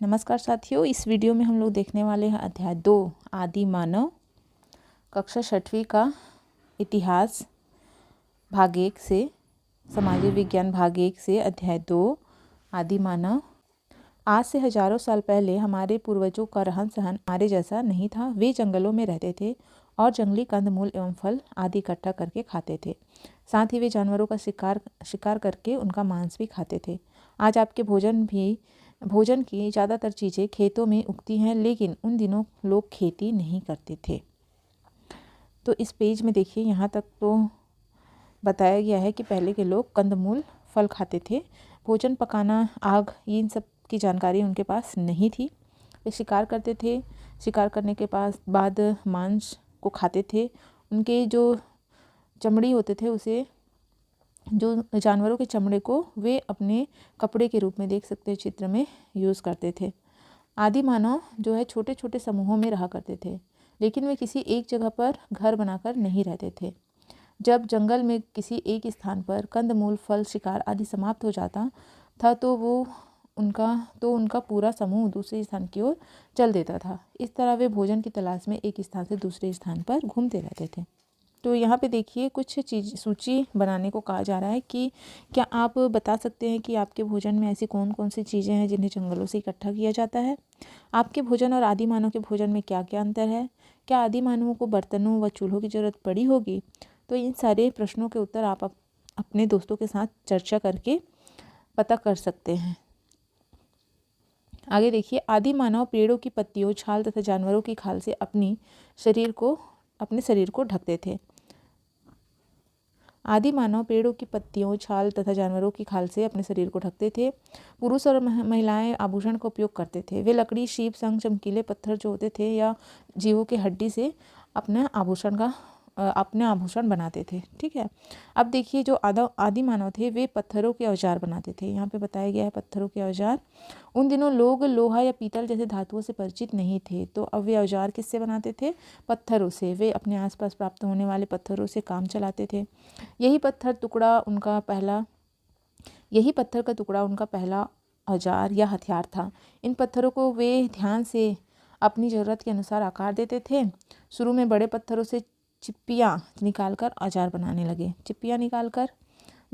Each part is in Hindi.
नमस्कार साथियों, इस वीडियो में हम लोग देखने वाले हैं अध्याय 2 आदि मानव, कक्षा 6वीं का इतिहास भाग 1 से सामाजिक विज्ञान भाग 1 से अध्याय 2 आदि मानव। आज से हजारों साल पहले हमारे पूर्वजों का रहन सहन हमारे जैसा नहीं था। वे जंगलों में रहते थे और जंगली कंदमूल एवं फल आदि इकट्ठा करके खाते थे। साथ ही वे जानवरों का शिकार करके उनका मांस भी खाते थे। आज आपके भोजन की ज़्यादातर चीज़ें खेतों में उगती हैं, लेकिन उन दिनों लोग खेती नहीं करते थे। तो इस पेज में देखिए, यहाँ तक तो बताया गया है कि पहले के लोग कंदमूल फल खाते थे। भोजन पकाना, आग, इन सब की जानकारी उनके पास नहीं थी। वे शिकार करते थे। शिकार करने के बाद मांस को खाते थे। उनके जो चमड़ी होते थे, उसे जो जानवरों के चमड़े को वे अपने कपड़े के रूप में देख सकते हैं चित्र में यूज़ करते थे। आदि मानव जो है छोटे छोटे समूहों में रहा करते थे, लेकिन वे किसी एक जगह पर घर बनाकर नहीं रहते थे। जब जंगल में किसी एक स्थान पर कंदमूल, फल, शिकार आदि समाप्त हो जाता था तो उनका पूरा समूह दूसरे स्थान की ओर चल देता था। इस तरह वे भोजन की तलाश में एक स्थान से दूसरे स्थान पर घूमते रहते थे। तो यहाँ पे देखिए, कुछ सूची बनाने को कहा जा रहा है कि क्या आप बता सकते हैं कि आपके भोजन में ऐसी कौन कौन सी चीज़ें हैं जिन्हें जंगलों से इकट्ठा किया जाता है। आपके भोजन और आदि मानव के भोजन में क्या क्या अंतर है। क्या आदि मानवों को बर्तनों व चूल्हों की ज़रूरत पड़ी होगी। तो इन सारे प्रश्नों के उत्तर आप अपने दोस्तों के साथ चर्चा करके पता कर सकते हैं। आगे देखिए, आदि मानव पेड़ों की पत्तियों, छाल तथा जानवरों की खाल से अपने शरीर को ढकते थे। आदि मानव पेड़ों की पत्तियों, छाल तथा जानवरों की खाल से अपने शरीर को ढकते थे। पुरुष और महिलाएं आभूषण का उपयोग करते थे। वे लकड़ी, शीप, शंख, चमकीले पत्थर जो होते थे या जीवों की हड्डी से अपने आभूषण बनाते थे। ठीक है। अब देखिए, जो आदि मानव थे वे पत्थरों के औजार बनाते थे। यहाँ पे बताया गया है पत्थरों के औजार। उन दिनों लोग लोहा या पीतल जैसे धातुओं से परिचित नहीं थे, तो अब वे औजार किससे बनाते थे? पत्थरों से। वे अपने आसपास प्राप्त होने वाले पत्थरों से काम चलाते थे। यही पत्थर का टुकड़ा उनका पहला औजार या हथियार था। इन पत्थरों को वे ध्यान से अपनी ज़रूरत के अनुसार आकार देते थे। शुरू में बड़े पत्थरों से चिप्पियाँ निकालकर औजार बनाने लगे। चिप्पियाँ निकालकर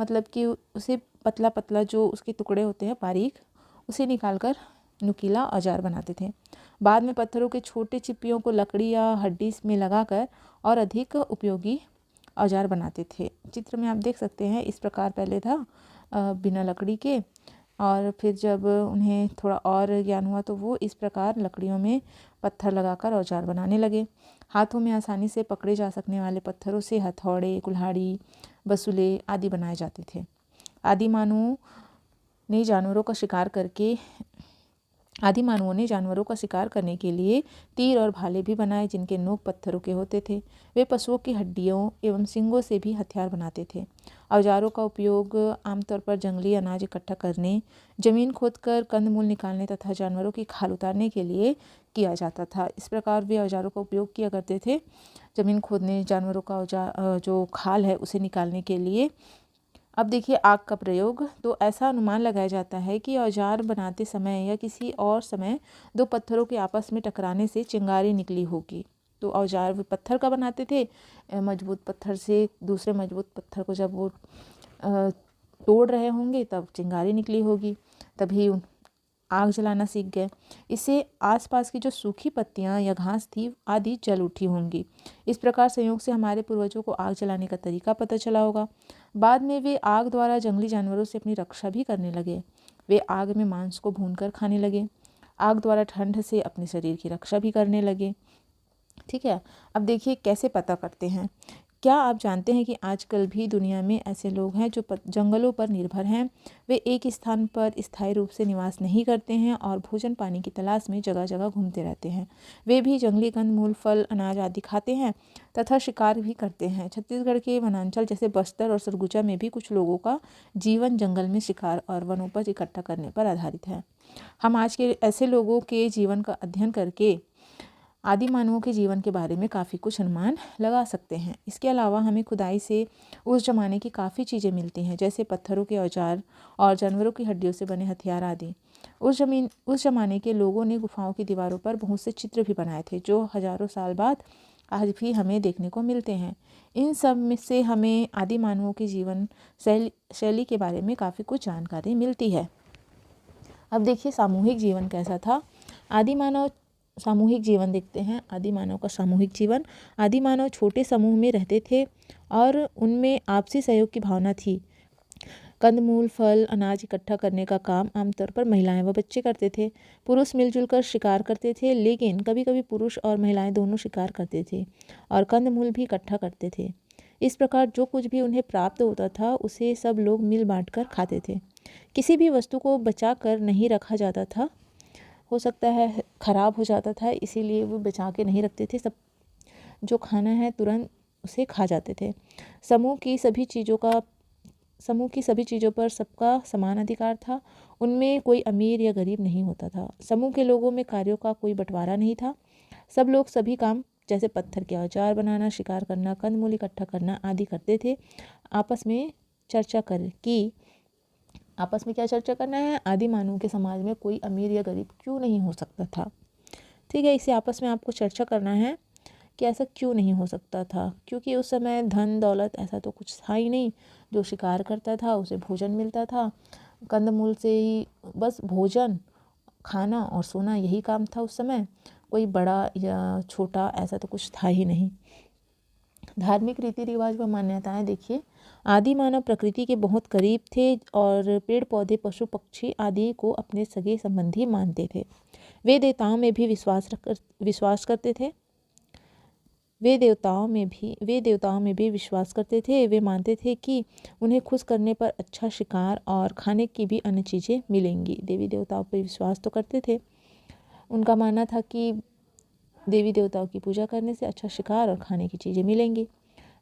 मतलब कि उसे पतला पतला जो उसके टुकड़े होते हैं बारीक, उसे निकालकर नुकीला औजार बनाते थे। बाद में पत्थरों के छोटे चिप्पियों को लकड़ी या हड्डी में लगाकर और अधिक उपयोगी औजार बनाते थे। चित्र में आप देख सकते हैं, इस प्रकार पहले था बिना लकड़ी के, और फिर जब उन्हें थोड़ा और ज्ञान हुआ तो वो इस प्रकार लकड़ियों में पत्थर लगाकर औजार बनाने लगे। हाथों में आसानी से पकड़े जा सकने वाले पत्थरों से हथौड़े, कुल्हाड़ी, बसुले आदि बनाए जाते थे। आदि मानवों ने जानवरों का शिकार करने के लिए तीर और भाले भी बनाए, जिनके नोक पत्थरों के होते थे। वे पशुओं की हड्डियों एवं सींगों से भी हथियार बनाते थे। औजारों का उपयोग आमतौर पर जंगली अनाज इकट्ठा करने, जमीन खोदकर कंदमूल निकालने तथा जानवरों की खाल उतारने के लिए किया जाता था। इस प्रकार वे औजारों का उपयोग किया करते थे, जमीन खोदने, जानवरों का जो खाल है उसे निकालने के लिए। अब देखिए, आग का प्रयोग। तो ऐसा अनुमान लगाया जाता है कि औजार बनाते समय या किसी और समय दो पत्थरों के आपस में टकराने से चिंगारी निकली होगी। तो औजार वे पत्थर का बनाते थे, मजबूत पत्थर से दूसरे मजबूत पत्थर को जब वो तोड़ रहे होंगे तब चिंगारी निकली होगी, तभी आग जलाना सीख गए। इससे आसपास की जो सूखी पत्तियां या घास थी आदि जल उठी होंगी। इस प्रकार संयोग से हमारे पूर्वजों को आग जलाने का तरीका पता चला होगा। बाद में वे आग द्वारा जंगली जानवरों से अपनी रक्षा भी करने लगे। वे आग में मांस को भूनकर खाने लगे। आग द्वारा ठंड से अपने शरीर की रक्षा भी करने लगे। ठीक है। अब देखिए कैसे पता करते हैं। क्या आप जानते हैं कि आजकल भी दुनिया में ऐसे लोग हैं जो जंगलों पर निर्भर हैं। वे एक स्थान पर स्थायी रूप से निवास नहीं करते हैं और भोजन पानी की तलाश में जगह जगह घूमते रहते हैं। वे भी जंगली कंदमूल, फल, अनाज आदि खाते हैं तथा शिकार भी करते हैं। छत्तीसगढ़ के वनांचल जैसे बस्तर और सरगुजा में भी कुछ लोगों का जीवन जंगल में शिकार और वनोपज इकट्ठा करने पर आधारित है। हम आज के ऐसे लोगों के जीवन का अध्ययन करके आदि मानवों के जीवन के बारे में काफ़ी कुछ अनुमान लगा सकते हैं। इसके अलावा हमें खुदाई से उस ज़माने की काफ़ी चीज़ें मिलती हैं, जैसे पत्थरों के औजार और जानवरों की हड्डियों से बने हथियार आदि। उस ज़माने के लोगों ने गुफाओं की दीवारों पर बहुत से चित्र भी बनाए थे जो हजारों साल बाद आज भी हमें देखने को मिलते हैं। इन सब में से हमें आदि मानवों के जीवन शैली के बारे में काफ़ी कुछ जानकारी मिलती है। अब देखिए सामूहिक जीवन कैसा था। आदि मानव सामूहिक जीवन देखते हैं। आदि मानव का सामूहिक जीवन। आदि मानव छोटे समूह में रहते थे और उनमें आपसी सहयोग की भावना थी। कंदमूल, फल, अनाज इकट्ठा करने का काम आमतौर पर महिलाएं व बच्चे करते थे। पुरुष मिलजुल कर शिकार करते थे, लेकिन कभी कभी पुरुष और महिलाएं दोनों शिकार करते थे और कंदमूल भी इकट्ठा करते थे। इस प्रकार जो कुछ भी उन्हें प्राप्त होता था उसे सब लोग मिल बांट कर खाते थे। किसी भी वस्तु को बचा कर नहीं रखा जाता था, हो सकता है खराब हो जाता था, इसीलिए वो बचा के नहीं रखते थे। सब जो खाना है तुरंत उसे खा जाते थे। समूह की सभी चीज़ों पर सबका समान अधिकार था। उनमें कोई अमीर या गरीब नहीं होता था। समूह के लोगों में कार्यों का कोई बंटवारा नहीं था। सब लोग सभी काम जैसे पत्थर के औजार बनाना, शिकार करना, कंदमूल इकट्ठा करना आदि करते थे। आपस में क्या चर्चा करना है? आदि मानव के समाज में कोई अमीर या गरीब क्यों नहीं हो सकता था। ठीक है, इसे आपस में आपको चर्चा करना है कि ऐसा क्यों नहीं हो सकता था, क्योंकि उस समय धन दौलत ऐसा तो कुछ था ही नहीं। जो शिकार करता था उसे भोजन मिलता था, कंदमूल से ही बस भोजन, खाना और सोना यही काम था उस समय। कोई बड़ा या छोटा ऐसा तो कुछ था ही नहीं। धार्मिक रीति रिवाज व मान्यताएं देखिए। आदि मानव प्रकृति के बहुत करीब थे और पेड़ पौधे, पशु पक्षी आदि को अपने सगे संबंधी मानते थे। वे देवताओं में भी विश्वास करते थे। वे देवताओं में भी विश्वास करते थे। वे मानते थे कि उन्हें खुश करने पर अच्छा शिकार और खाने की भी अन्य चीज़ें मिलेंगी। देवी देवताओं पर विश्वास तो करते थे। उनका मानना था कि देवी देवताओं की पूजा करने से अच्छा शिकार और खाने की चीज़ें मिलेंगी।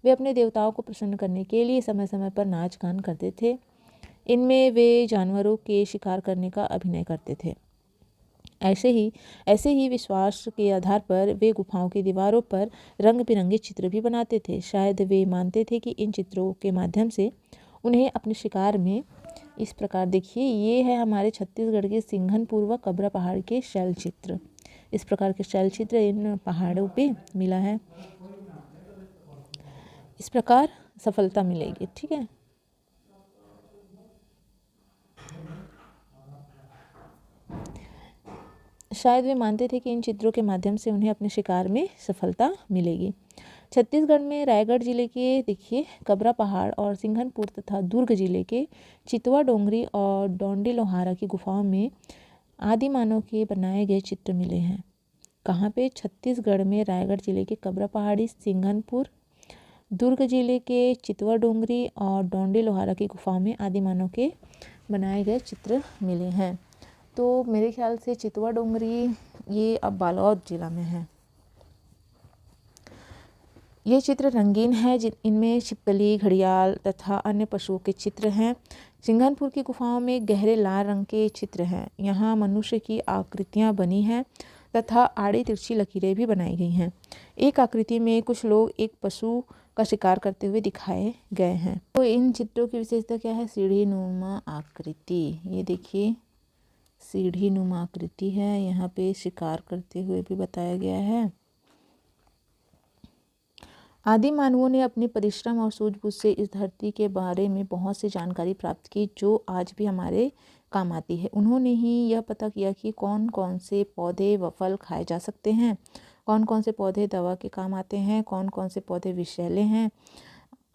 वे अपने देवताओं को प्रसन्न करने के लिए समय समय पर नाच गान करते थे। इनमें वे जानवरों के शिकार करने का अभिनय करते थे। ऐसे ही विश्वास के आधार पर वे गुफाओं की दीवारों पर रंग बिरंगे चित्र भी बनाते थे। शायद वे मानते थे कि इन चित्रों के माध्यम से उन्हें अपने शिकार में, इस प्रकार देखिए, ये है हमारे छत्तीसगढ़ के सिंघनपुर व कबरा पहाड़ के शैल चित्र। इस प्रकार के शैल चित्र इन पहाड़ों पे मिला है। इस प्रकार सफलता मिलेगी। ठीक है, शायद वे मानते थे कि इन चित्रों के माध्यम से उन्हें अपने शिकार में सफलता मिलेगी। छत्तीसगढ़ में रायगढ़ जिले के देखिए कबरा पहाड़ और सिंघनपुर तथा दुर्ग जिले के चितवा डोंगरी और डोंडी लोहारा की गुफाओं में आदि मानव के बनाए गए चित्र मिले हैं। कहाँ पे? छत्तीसगढ़ में रायगढ़ जिले के कबरा पहाड़ी, सिंघनपुर, दुर्ग जिले के चितवा डोंगरी और डोंडी लोहारा की गुफाओं में आदि मानव के बनाए गए चित्र मिले हैं। तो मेरे ख्याल से चितवा डोंगरी ये अब बालोद जिला में है। ये चित्र रंगीन है, इनमें छिपकली, घड़ियाल तथा अन्य पशुओं के चित्र हैं। सिंघनपुर की गुफाओं में गहरे लाल रंग के चित्र हैं। यहाँ मनुष्य की आकृतियाँ बनी हैं तथा आड़ी तिरछी लकीरें भी बनाई गई हैं। एक आकृति में कुछ लोग एक पशु का शिकार करते हुए दिखाए गए हैं। तो इन चित्रों की विशेषता क्या है? सीढ़ी नुमा आकृति। ये देखिए सीढ़ी नुमा आकृति है, यहाँ पे शिकार करते हुए भी बताया गया है। आदि मानवों ने अपने परिश्रम और सूझबूझ से इस धरती के बारे में बहुत सी जानकारी प्राप्त की जो आज भी हमारे काम आती है। उन्होंने ही यह पता किया कि कौन कौन से पौधे व फल खाए जा सकते हैं, कौन कौन से पौधे दवा के काम आते हैं, कौन कौन से पौधे विषैले हैं।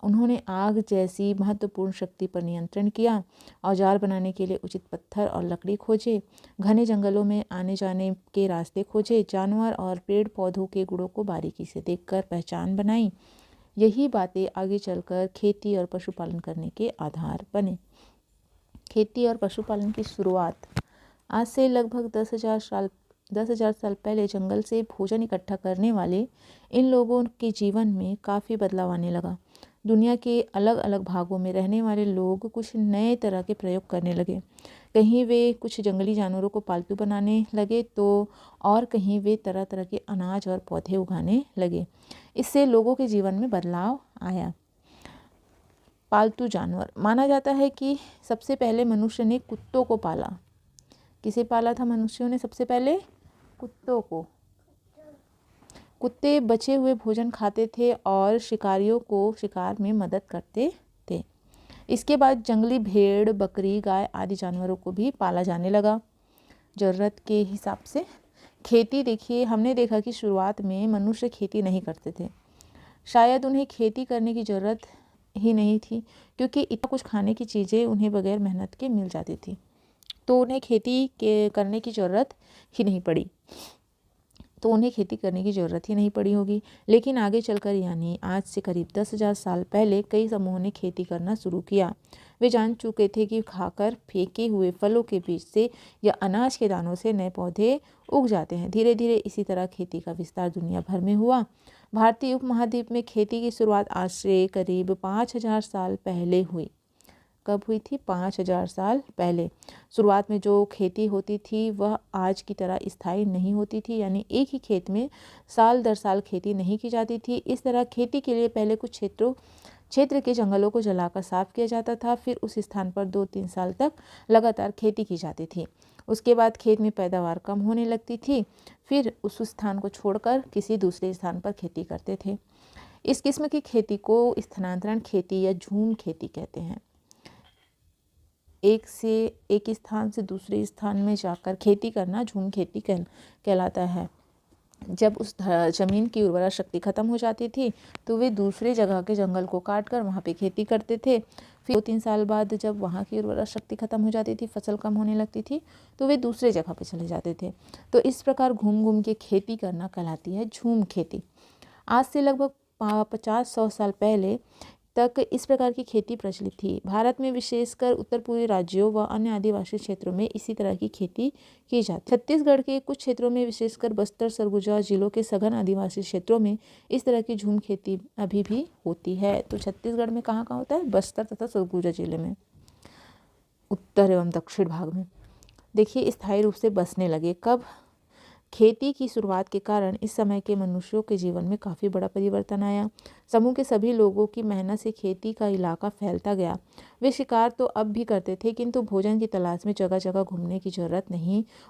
उन्होंने आग जैसी महत्वपूर्ण शक्ति पर नियंत्रण किया, औजार बनाने के लिए उचित पत्थर और लकड़ी खोजे, घने जंगलों में आने जाने के रास्ते खोजे, जानवर और पेड़ पौधों के गुणों को बारीकी से देखकर पहचान बनाई। यही बातें आगे चलकर खेती और पशुपालन करने के आधार बने। खेती और पशुपालन की शुरुआत आज से लगभग 10,000 साल पहले जंगल से भोजन इकट्ठा करने वाले इन लोगों के जीवन में काफ़ी बदलाव आने लगा। दुनिया के अलग अलग भागों में रहने वाले लोग कुछ नए तरह के प्रयोग करने लगे। कहीं वे कुछ जंगली जानवरों को पालतू बनाने लगे तो और कहीं वे तरह तरह के अनाज और पौधे उगाने लगे। इससे लोगों के जीवन में बदलाव आया। पालतू जानवर माना जाता है कि सबसे पहले मनुष्य ने कुत्तों को पाला। किसे पाला था मनुष्यों ने? सबसे पहले कुत्तों को। कुत्ते बचे हुए भोजन खाते थे और शिकारियों को शिकार में मदद करते थे। इसके बाद जंगली भेड़, बकरी, गाय आदि जानवरों को भी पाला जाने लगा ज़रूरत के हिसाब से। खेती, देखिए हमने देखा कि शुरुआत में मनुष्य खेती नहीं करते थे। शायद उन्हें खेती करने की ज़रूरत ही नहीं थी, क्योंकि इतना कुछ खाने की चीज़ें उन्हें बगैर मेहनत के मिल जाती थी, तो उन्हें खेती करने की ज़रूरत ही नहीं पड़ी। होगी। लेकिन आगे चलकर, यानी आज से करीब 10,000 साल पहले, कई समूहों ने खेती करना शुरू किया। वे जान चुके थे कि खाकर फेंके हुए फलों के बीज से या अनाज के दानों से नए पौधे उग जाते हैं। धीरे धीरे इसी तरह खेती का विस्तार दुनिया भर में हुआ। भारतीय उपमहाद्वीप में खेती की शुरुआत आज से करीब 5,000 साल पहले हुई। कब हुई थी? 5,000 साल पहले। शुरुआत में जो खेती होती थी वह आज की तरह स्थायी नहीं होती थी, यानी एक ही खेत में साल दर साल खेती नहीं की जाती थी। इस तरह खेती के लिए पहले कुछ क्षेत्र के जंगलों को जलाकर साफ किया जाता था। फिर उस स्थान पर 2-3 साल तक लगातार खेती की जाती थी। उसके बाद खेत में पैदावार कम होने लगती थी। फिर उस स्थान को छोड़कर किसी दूसरे स्थान पर खेती करते थे। इस किस्म की खेती को स्थानांतरण खेती या झूम खेती कहते हैं। एक स्थान से दूसरे स्थान में जाकर खेती करना झूम खेती कहलाता है। जब उस ज़मीन की उर्वरा शक्ति खत्म हो जाती थी तो वे दूसरे जगह के जंगल को काट कर वहाँ पे खेती करते थे। फिर 2-3 साल बाद जब वहाँ की उर्वरा शक्ति खत्म हो जाती थी, फसल कम होने लगती थी, तो वे दूसरे जगह पे चले जाते थे। तो इस प्रकार घूम घूम के खेती करना कहलाती है झूम खेती। आज से लगभग 50-100 साल पहले तक इस प्रकार की खेती प्रचलित थी। भारत में विशेषकर उत्तर पूर्वी राज्यों व अन्य आदिवासी क्षेत्रों में इसी तरह की खेती की जाती। छत्तीसगढ़ के कुछ क्षेत्रों में, विशेषकर बस्तर, सरगुजा जिलों के सघन आदिवासी क्षेत्रों में इस तरह की झूम खेती अभी भी होती है। तो छत्तीसगढ़ में कहाँ कहाँ होता है? बस्तर तथा सरगुजा जिले में, उत्तर एवं दक्षिण भाग में। देखिए, स्थायी रूप से बसने लगे। कब? खेती की शुरुआत के कारण इस समय के मनुष्यों के जीवन में काफ़ी बड़ा परिवर्तन आया। समूह के सभी लोगों की मेहनत से खेती का इलाका फैलता गया। वे शिकार तो अब भी करते थे, किंतु भोजन की तलाश में जगह जगह घूमने की जरूरत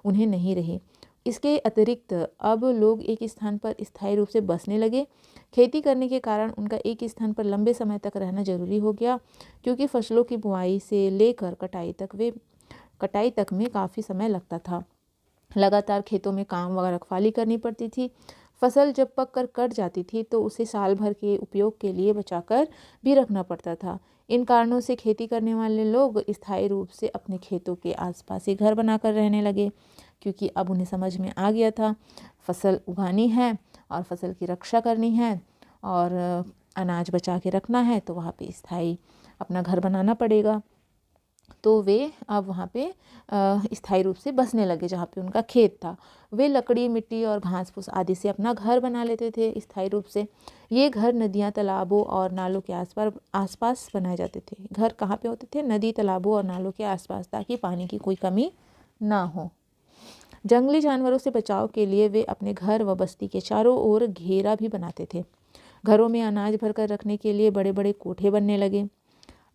उन्हें नहीं रही। इसके अतिरिक्त अब लोग एक स्थान पर स्थायी रूप से बसने लगे। खेती करने के कारण उनका एक स्थान पर लंबे समय तक रहना जरूरी हो गया, क्योंकि फसलों की बुआई से लेकर कटाई तक में काफ़ी समय लगता था। लगातार खेतों में काम व रखवाली करनी पड़ती थी। फसल जब पककर कट जाती थी तो उसे साल भर के उपयोग के लिए बचाकर भी रखना पड़ता था। इन कारणों से खेती करने वाले लोग स्थायी रूप से अपने खेतों के आसपास ही घर बनाकर रहने लगे, क्योंकि अब उन्हें समझ में आ गया था फसल उगानी है और फसल की रक्षा करनी है और अनाज बचा के रखना है, तो वहाँ पे स्थायी अपना घर बनाना पड़ेगा। तो वे अब वहाँ पे स्थायी रूप से बसने लगे जहाँ पे उनका खेत था। वे लकड़ी, मिट्टी और घास फूस आदि से अपना घर बना लेते थे स्थायी रूप से। ये घर नदियाँ, तालाबों और नालों के आसपास बनाए जाते थे। घर कहाँ पे होते थे? नदी, तालाबों और नालों के आसपास, ताकि पानी की कोई कमी ना हो। जंगली जानवरों से बचाव के लिए वे अपने घर व बस्ती के चारों ओर घेरा भी बनाते थे। घरों में अनाज भरकर रखने के लिए बड़े बड़े कोठे बनने लगे।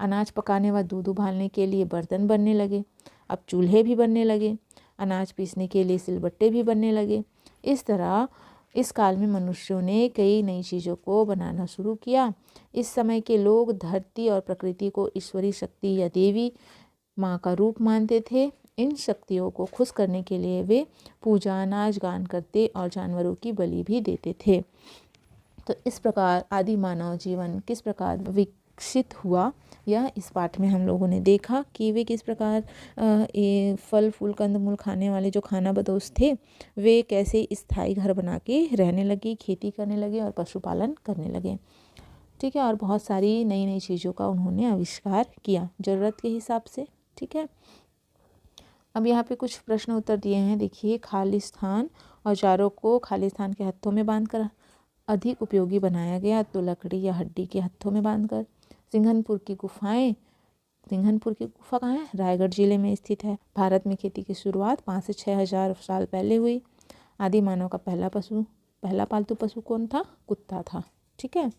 अनाज पकाने व दूध उबालने के लिए बर्तन बनने लगे। अब चूल्हे भी बनने लगे। अनाज पीसने के लिए सिलबट्टे भी बनने लगे। इस तरह इस काल में मनुष्यों ने कई नई चीज़ों को बनाना शुरू किया। इस समय के लोग धरती और प्रकृति को ईश्वरीय शक्ति या देवी माँ का रूप मानते थे। इन शक्तियों को खुश करने के लिए वे पूजा, नाच गान करते और जानवरों की बलि भी देते थे। तो इस प्रकार आदि मानव जीवन किस प्रकार विकसित हुआ, यह इस पाठ में हम लोगों ने देखा कि वे किस प्रकार फल फूल कंदमूल खाने वाले जो खानाबदोश थे, वे कैसे स्थायी घर बना के रहने लगे, खेती करने लगे और पशुपालन करने लगे। ठीक है, और बहुत सारी नई नई चीज़ों का उन्होंने आविष्कार किया ज़रूरत के हिसाब से। ठीक है, अब यहाँ पे कुछ प्रश्न उत्तर दिए हैं। देखिए, खालिस्तान औजारों को खालिस्तान के हत्थों में बांधकर अधिक उपयोगी बनाया गया, तो लकड़ी या हड्डी के हत्थों में बांधकर। सिंघनपुर की गुफा कहाँ है? रायगढ़ जिले में स्थित है। भारत में खेती की शुरुआत 5 से 6 हज़ार साल पहले हुई। आदि मानव का पहला पालतू पशु कौन था? कुत्ता था। ठीक है।